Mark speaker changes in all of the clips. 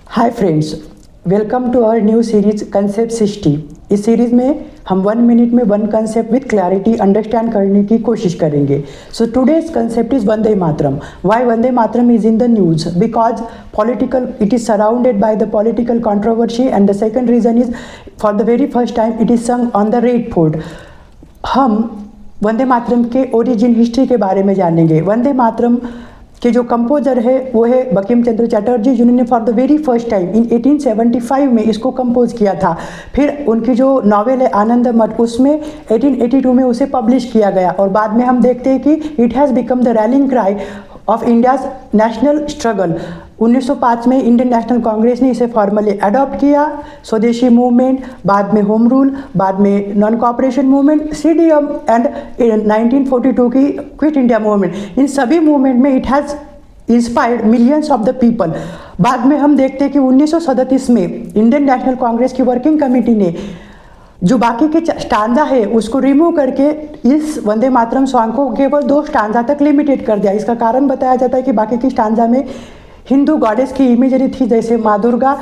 Speaker 1: Hi friends, welcome to our new series concept 60। इस series में हम 1 मिनट में one concept with clarity understand करने की कोशिश करेंगे। So today's concept is Vande Mataram. Why Vande Mataram is in the news? Because political it is surrounded by the political controversy and the second reason is for the very first time it is sung on the Red Fort. हम वंदे मातरम के origin history के बारे में जानेंगे। वंदे मातरम के जो composer है वो है बंकिम चंद्र चटर्जी, जिन्होंने for the very first time in 1875 में इसको कंपोज किया था। फिर उनकी जो नॉवेल है आनंद मठ, उसमें 1882 में उसे पब्लिश किया गया और बाद में हम देखते हैं कि it has become the railing cry of India's national struggle. 1905 में इंडियन नेशनल कांग्रेस ने इसे फॉर्मली अडॉप्ट किया। स्वदेशी मूवमेंट, बाद में होम रूल, बाद में non cooperation movement, CDM and 1942 की क्विट इंडिया मूवमेंट, इन सभी मूवमेंट में it has inspired millions of the people. बाद में हम देखते हैं कि 1937 में इंडियन नेशनल कांग्रेस की वर्किंग कमेटी ने जो बाकी के स्टांजा है उसको रिमूव करके इस वंदे मातरम सॉन्ग को केवल 2 स्टांजा तक लिमिटेड कर दिया। इसका कारण बताया जाता है कि बाकी की स्टांजा में हिंदू गॉडेस की इमेजरी थी, जैसे माँ दुर्गा।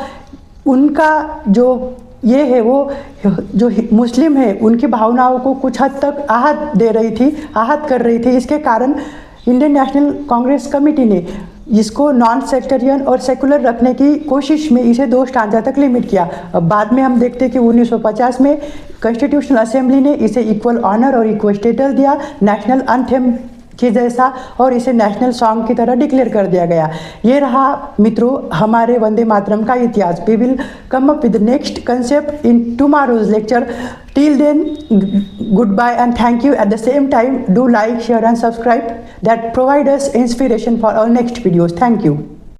Speaker 1: उनका जो ये है वो जो मुस्लिम है उनकी भावनाओं को कुछ हद तक आहत दे रही थी, आहत कर रही थी। इसके कारण इंडियन नेशनल कांग्रेस कमेटी ने इसको नॉन सेक्टरियन और सेकुलर रखने की कोशिश में इसे 2 स्टांजा तक लिमिट किया। अब बाद में हम देखते हैं कि 1950 में कॉन्स्टिट्यूशनल असेंबली ने इसे इक्वल ऑनर और इक्वल स्टेटस दिया नेशनल एंथेम के जैसा, और इसे नेशनल सॉन्ग की तरह डिक्लेयर कर दिया गया। ये रहा मित्रों हमारे वंदे मातरम का इतिहास। We will come up with next concept in tomorrow's lecture. Till then good bye and thank you. At the same time do like, share and subscribe that provide us inspiration for our next videos. Thank you.